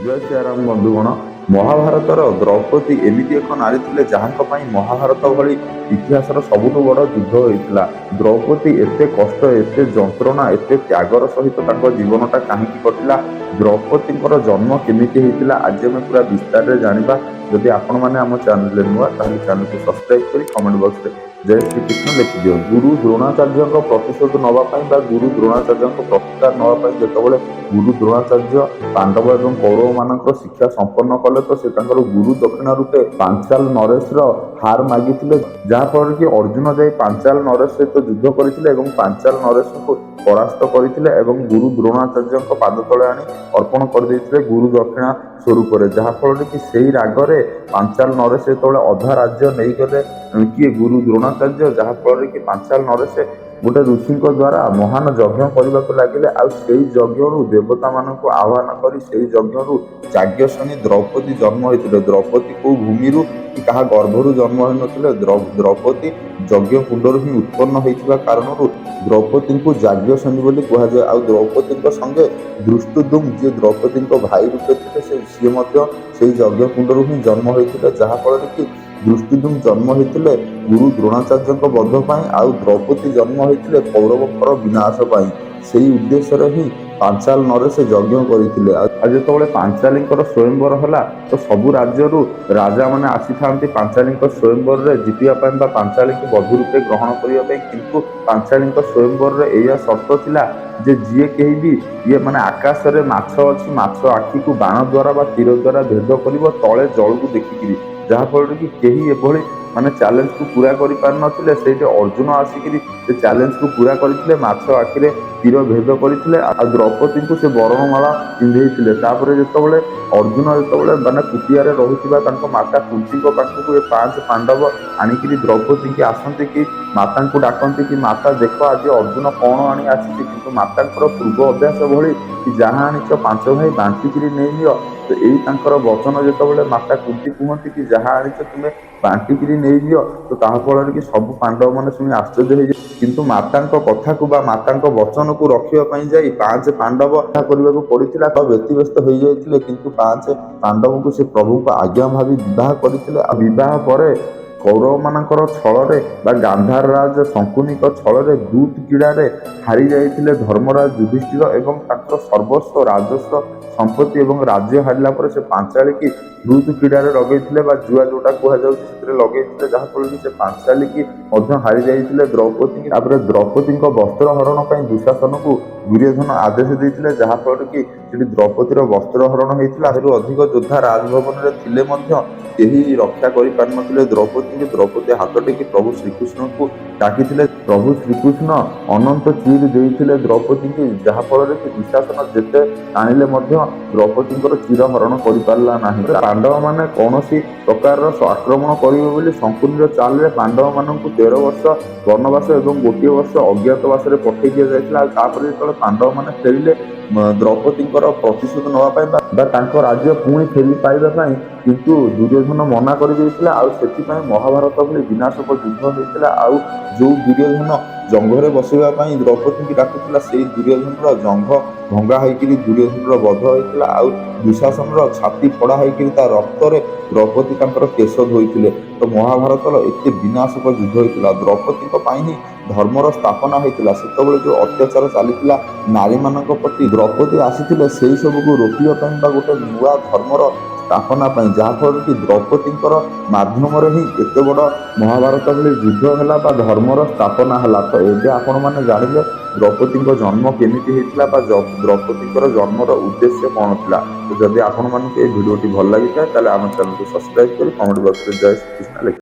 ଜୟ ଶ୍ରୀରାମ ବନ୍ଧୁଗଣ। ମହାଭାରତର ଦ୍ରୌପଦୀ ଏମିତି ଏକ ନାରୀ ଥିଲେ ଯାହାଙ୍କ ପାଇଁ ମହାଭାରତ ଭଳି ଇତିହାସର ସବୁଠୁ ବଡ଼ ଯୁଦ୍ଧ ହୋଇଥିଲା। ଦ୍ରୌପଦୀ ଏତେ କଷ୍ଟ, ଏତେ ଯନ୍ତ୍ରଣା, ଏତେ ତ୍ୟାଗର ସହିତ ତାଙ୍କ ଜୀବନଟା କାହିଁକି କଟିଲା, ଦ୍ରୌପଦୀଙ୍କର ଜନ୍ମ କେମିତି ହେଇଥିଲା, ଆଜି ଆମେ ପୁରା ବିସ୍ତାରରେ ଜାଣିବା। ଯଦି ଆପଣମାନେ ଆମ ଚ୍ୟାନେଲରେ ନୂଆ ତାହେଲେ ଚ୍ୟାନେଲକୁ ସବସ୍କ୍ରାଇବ କରି କମେଣ୍ଟ ବକ୍ସରେ ଜୟ ଶ୍ରୀକୃଷ୍ଣ ଲେଖିଦିଅ। ଗୁରୁ ଦ୍ରୋଣାଚାର୍ଯ୍ୟଙ୍କ ପ୍ରତିଶୋଧ ନେବା ପାଇଁ ବା ଗୁରୁ ଦ୍ରୋଣାଚାର୍ଯ୍ୟଙ୍କ ପ୍ରତିକାର ନେବା ପାଇଁ ଯେତେବେଳେ ଗୁରୁ ଦ୍ରୋଣାଚାର୍ଯ୍ୟ ପାଣ୍ଡବ ଏବଂ କୌରବ ମାନଙ୍କର ଶିକ୍ଷା ସମ୍ପନ୍ନ କଲେ, ତ ସେ ତାଙ୍କର ଗୁରୁ ଦକ୍ଷିଣା ରୂପେ ପାଞ୍ଚାଲ ନରେଶର ହାର ମାଗିଥିଲେ, ଯାହାଫଳରେ କି ଅର୍ଜୁନ ଯାଇ ପାଞ୍ଚାଲ ନରେଶ ସହିତ ଯୁଦ୍ଧ କରିଥିଲେ ଏବଂ ପାଞ୍ଚାଲ ନରେଶଙ୍କୁ ପରାସ୍ତ କରିଥିଲେ ଏବଂ ଗୁରୁ ଦ୍ରୋଣାଚାର୍ଯ୍ୟଙ୍କ ପାଦ ତଳେ ଆଣି ଅର୍ପଣ କରିଦେଇଥିଲେ ଗୁରୁ ଦକ୍ଷିଣା ସ୍ୱରୂପରେ। ଯାହାଫଳରେ କି ସେଇ ରାଗରେ ପାଞ୍ଚାଲ ନରେଶ ଯେତେବେଳେ ଅଧା ରାଜ୍ୟ ନେଇଗଲେ କିଏ ଗୁରୁ ଦ୍ରୋଣାଚାର୍ଯ୍ୟ, ଯାହାଫଳରେ କି ପାଞ୍ଚାଲ ନରେଶ ଗୋଟେ ଋଷିଙ୍କ ଦ୍ୱାରା ମହାନ ଯଜ୍ଞ କରିବାକୁ ଲାଗିଲେ। ଆଉ ସେଇ ଯଜ୍ଞରୁ ଦେବତାମାନଙ୍କୁ ଆହ୍ୱାନ କରି ସେଇ ଯଜ୍ଞରୁ ଯାଜ୍ଞସେନୀ ଦ୍ରୌପଦୀ ଜନ୍ମ ହୋଇଥିଲେ। ଦ୍ରୌପଦୀ କୋଉ ଭୂମିରୁ କି କାହା ଗର୍ଭରୁ ଜନ୍ମ ହୋଇନଥିଲେ, ଦ୍ରୌପଦୀ ଯଜ୍ଞ କୁଣ୍ଡରୁ ହିଁ ଉତ୍ପନ୍ନ ହୋଇଥିବା କାରଣରୁ ଦ୍ରୌପଦୀଙ୍କୁ ଯାଜ୍ଞସେନୀ ବୋଲି କୁହାଯାଏ। ଆଉ ଦ୍ରୌପଦୀଙ୍କ ସଙ୍ଗେ ଧୃଷ୍ଟଦ୍ୟୁମ୍ନ ଯିଏ ଦ୍ରୌପଦୀଙ୍କ ଭାଇ ରୂପେ ଥିଲେ, ସିଏ ମଧ୍ୟ ସେଇ ଯଜ୍ଞ କୁଣ୍ଡରୁ ହିଁ ଜନ୍ମ ହୋଇଥିଲେ। ଯାହାଫଳରେ କି ଧୃଷ୍ଟଦ୍ୟୁମ୍ନ ଜନ୍ମ ହୋଇଥିଲେ ଗୁରୁ ଦ୍ରୋଣାଚାର୍ଯ୍ୟଙ୍କ ବଧ ପାଇଁ, ଆଉ ଦ୍ରୌପଦୀ ଜନ୍ମ ହୋଇଥିଲେ କୌରବଙ୍କର ବିନାଶ ପାଇଁ। ସେଇ ଉଦ୍ଦେଶ୍ୟରେ ହିଁ ପାଞ୍ଚାଲ ନରେଶ ଯଜ୍ଞ କରିଥିଲେ। ଆଉ ଯେତେବେଳେ ପାଞ୍ଚାଲୀଙ୍କର ସ୍ୱୟଂବର ହେଲା, ତ ସବୁ ରାଜ୍ୟରୁ ରାଜାମାନେ ଆସିଥାନ୍ତି ପାଞ୍ଚାଲୀଙ୍କ ସ୍ୱୟଂବରରେ ଜିତିବା ପାଇଁ ବା ପାଞ୍ଚାଲୀଙ୍କୁ ବଧୂ ରୂପେ ଗ୍ରହଣ କରିବା ପାଇଁ। କିନ୍ତୁ ପାଞ୍ଚାଲୀଙ୍କ ସ୍ୱୟଂବରରେ ଏଇଆ ସର୍ତ୍ତ ଥିଲା ଯେ ଯିଏ କେହି ବି ମାନେ ଆକାଶରେ ମାଛ ଅଛି, ମାଛ ଆଖିକୁ ବାଣ ଦ୍ୱାରା ବା ତୀର ଦ୍ୱାରା ଭେଦ କରିବ ତଳେ ଜଳକୁ ଦେଖିକିରି। ଯାହାଫଳରେ କି କେହି ଏଭଳି ଚ୍ୟାଲେଞ୍ଜକୁ ପୁରା କରିପାରିନଥିଲେ। ସେଇଠି ଅର୍ଜୁନ ଆସିକିରି ସେ ଚ୍ୟାଲେଞ୍ଜକୁ ପୁରା କରିଥିଲେ, ମାଛ ଆଖିରେ ତୀର ଭେଦ କରିଥିଲେ ଆଉ ଦ୍ରୌପଦୀଙ୍କୁ ସେ ବରଣମାଳା ପିନ୍ଧେଇଥିଲେ। ତାପରେ ଯେତେବେଳେ ଅର୍ଜୁନ କୁଟିଆରେ ରହୁଥିବା ତାଙ୍କ ମାତା କୁନ୍ତୀଙ୍କ ପାଖକୁ ଏ ପାଞ୍ଚ ପାଣ୍ଡବ ଆଣିକିରି ଦ୍ରୌପଦୀଙ୍କୁ ଆସନ୍ତି କି ମାତାଙ୍କୁ ଡାକନ୍ତି କି ମାତା ଦେଖ ଆଜି ଅର୍ଜୁନ କଣ ଆଣି ଆସିଛି, କିନ୍ତୁ ମାତାଙ୍କର ପୂର୍ବ ଅଭ୍ୟାସ ଭଳି କି ଯାହା ଆଣିଛ ପାଞ୍ଚ ଭାଇ ବାଣ୍ଟିକିରି ନେଇନିଅ। ତ ଏଇ ତାଙ୍କର ବଚନ ଯେତେବେଳେ ମାତା କୁନ୍ତୀ କୁହନ୍ତି କି ଯାହା ଆଣିଛ ତୁମେ ବାଣ୍ଟିକିରି ନେଇନିଅ, ତ ତାହା ଫଳରେ କି ସବୁ ପାଣ୍ଡବ ମାନେ ଶୁଣି ଆଶ୍ଚର୍ଯ୍ୟ ହେଇଯାଏ। କିନ୍ତୁ ମାତାଙ୍କ କଥାକୁ ବା ମାତାଙ୍କ ବଚନକୁ ରଖିବା ପାଇଁ ଯାଇ ପାଞ୍ଚ ପାଣ୍ଡବ କରିବାକୁ ପଡିଥିଲା, ତ ବ୍ୟତିବ୍ୟସ୍ତ ହେଇଯାଇଥିଲେ। କିନ୍ତୁ ପାଞ୍ଚ ପାଣ୍ଡବଙ୍କୁ ସେ ପ୍ରଭୁଙ୍କ ଆଜ୍ଞା ଭାବି ବିବାହ କରିଥିଲେ। ଆଉ ବିବାହ ପରେ କୌରବ ମାନଙ୍କର ଛଳରେ ବା ଗାନ୍ଧାର ରାଜ ଶଙ୍କୁନିଙ୍କ ଛଳରେ ଦୂତ କ୍ରୀଡ଼ାରେ ହାରି ଯାଇଥିଲେ ଧର୍ମରାଜ ଯୁଧିଷ୍ଠିର ଏବଂ ତାଙ୍କର ସର୍ବସ୍ୱ ରାଜସ୍ୱ ସମ୍ପତ୍ତି ଏବଂ ରାଜ୍ୟ ହାରିଲା ପରେ ସେ ପାଞ୍ଚାଳୀ କି ଦୂତ କ୍ରୀଡ଼ାରେ ଲଗେଇଥିଲେ ବା ଜୁଆ ଯୋଉଟା କୁହାଯାଉଛି ସେଥିରେ ଲଗେଇଥିଲେ। ଯାହାଫଳରେ କି ସେ ପାଞ୍ଚାଳୀ କି ମଧ୍ୟ ହାରି ଯାଇଥିଲେ ଦ୍ରୌପଦୀ। ତାପରେ ଦ୍ରୌପଦୀଙ୍କ ବସ୍ତ୍ର ହରଣ ପାଇଁ ଦୁଶାସନକୁ ଦୁର୍ଯ୍ୟୋଧନ ଆଦେଶ ଦେଇଥିଲେ, ଯାହାଫଳରେ କି ସେଠି ଦ୍ରୌପଦୀର ବସ୍ତ୍ର ହରଣ ହେଇଥିଲା। ଆହୁରି ଅଧିକ ଯୋଦ୍ଧା ରାଜଭବନରେ ଥିଲେ ମଧ୍ୟ କେହି ରକ୍ଷା କରିପାରିନଥିଲେ ଦ୍ରୌପଦୀଙ୍କୁ। ଦ୍ରୌପଦୀ ହାତ ଟେକି ପ୍ରଭୁ ଶ୍ରୀକୃଷ୍ଣଙ୍କୁ ଡାକିଥିଲେ। ପ୍ରଭୁ ଶ୍ରୀକୃଷ୍ଣ ଅନନ୍ତ ଚିର ଦେଇଥିଲେ ଦ୍ରୌପଦୀଙ୍କୁ, ଯାହାଫଳରେ କି ଦୁଶାସନ ଯେତେ ଟାଣିଲେ ମଧ୍ୟ ଦ୍ରୌପଦୀଙ୍କର ଚିର ହରଣ କରିପାରିଲା ନାହିଁ। ପାଣ୍ଡବ ମାନେ କୌଣସି ପ୍ରକାରର ଆକ୍ରମଣ କରିବେ ବୋଲି ଶଙ୍କୁନିର ଚାଲରେ ପାଣ୍ଡବ ମାନଙ୍କୁ 13 ବର୍ଷ ବନବାସ ଏବଂ ଗୋଟିଏ ବର୍ଷ ଅଜ୍ଞାତବାସରେ ପଠାଇ ଦିଆଯାଇଥିଲା। ଆଉ ତାପରେ ଯେତେବେଳେ ପାଣ୍ଡବ ମାନେ ଫେରିଲେ ଦ୍ରୌପଦୀଙ୍କର ପ୍ରତିଶୋଧ ନେବା ପାଇଁ ବା ତାଙ୍କ ରାଜ୍ୟ ପୁଣି ଫେରି ପାଇବା ପାଇଁ, କିନ୍ତୁ ଦୁର୍ଯ୍ୟୋଧନ ମନା କରିଦେଇଥିଲା। ଆଉ ସେଥିପାଇଁ ମହାଭାରତ ଭଳି ବିନାଶକ ଯୁଦ୍ଧ ହେଇଥିଲା। ଆଉ ଯୋଉ ଦୁର୍ଯ୍ୟୋଧନ ଜଙ୍ଘରେ ବସିବା ପାଇଁ ଦ୍ରୌପଦୀଙ୍କୁ ଡାକୁଥିଲା, ସେଇ ଦୁର୍ଯ୍ୟୋଧନର ଜଙ୍ଘ ଭଙ୍ଗା ହେଇକିରି ଦୁର୍ଯ୍ୟୋଧନର ବଧ ହେଇଥିଲା। ଆଉ ଦୁଶାସନର ଛାତି ଫୋଡା ହେଇକିରି ତା ରକ୍ତରେ ଦ୍ରୌପଦୀ ତାଙ୍କର କେଶ ଧୋଇଥିଲେ। ତ ମହାଭାରତର ଏତେ ବିନାଶକ ଯୁଦ୍ଧ ହେଇଥିଲା। ଦ୍ରୌପଦୀଙ୍କ ପାଇଁ ହିଁ ଧର୍ମର ସ୍ଥାପନା ହେଇଥିଲା। ସେତେବେଳେ ଯୋଉ ଅତ୍ୟାଚାର ଚାଲିଥିଲା ନାରୀମାନଙ୍କ ପ୍ରତି, ଦ୍ରୌପଦୀ ଆସିଥିଲେ ସେଇ ସବୁକୁ ରୋକିବା ପାଇଁ ବା ଗୋଟେ ନୂଆ ଧର୍ମର ସ୍ଥାପନା ପାଇଁ, ଯାହାଫଳରେ କି ଦ୍ରୌପଦୀଙ୍କର ମାଧ୍ୟମରେ ହିଁ ଏତେ ବଡ଼ ମହାଭାରତ ଭଳି ଯୁଦ୍ଧ ହେଲା ବା ଧର୍ମର ସ୍ଥାପନା ହେଲା। ତ ଏବେ ଆପଣମାନେ ଜାଣିଲେ ଦ୍ରୌପଦୀଙ୍କ ଜନ୍ମ କେମିତି ହେଇଥିଲା ବା ଦ୍ରୌପଦୀଙ୍କର ଜନ୍ମର ଉଦ୍ଦେଶ୍ୟ କଣ ଥିଲା। ତ ଯଦି ଆପଣମାନଙ୍କୁ এই ଭିଡ଼ିଓଟି ଭଲ ଲାଗିଥାଏ ତାହେଲେ ଆମ ଚ୍ୟାନେଲକୁ ସବସ୍କ୍ରାଇବ କରି କମେଣ୍ଟ ବକ୍ସରେ ଜୟ ଶ୍ରୀକୃଷ୍ଣ ଲେଖ।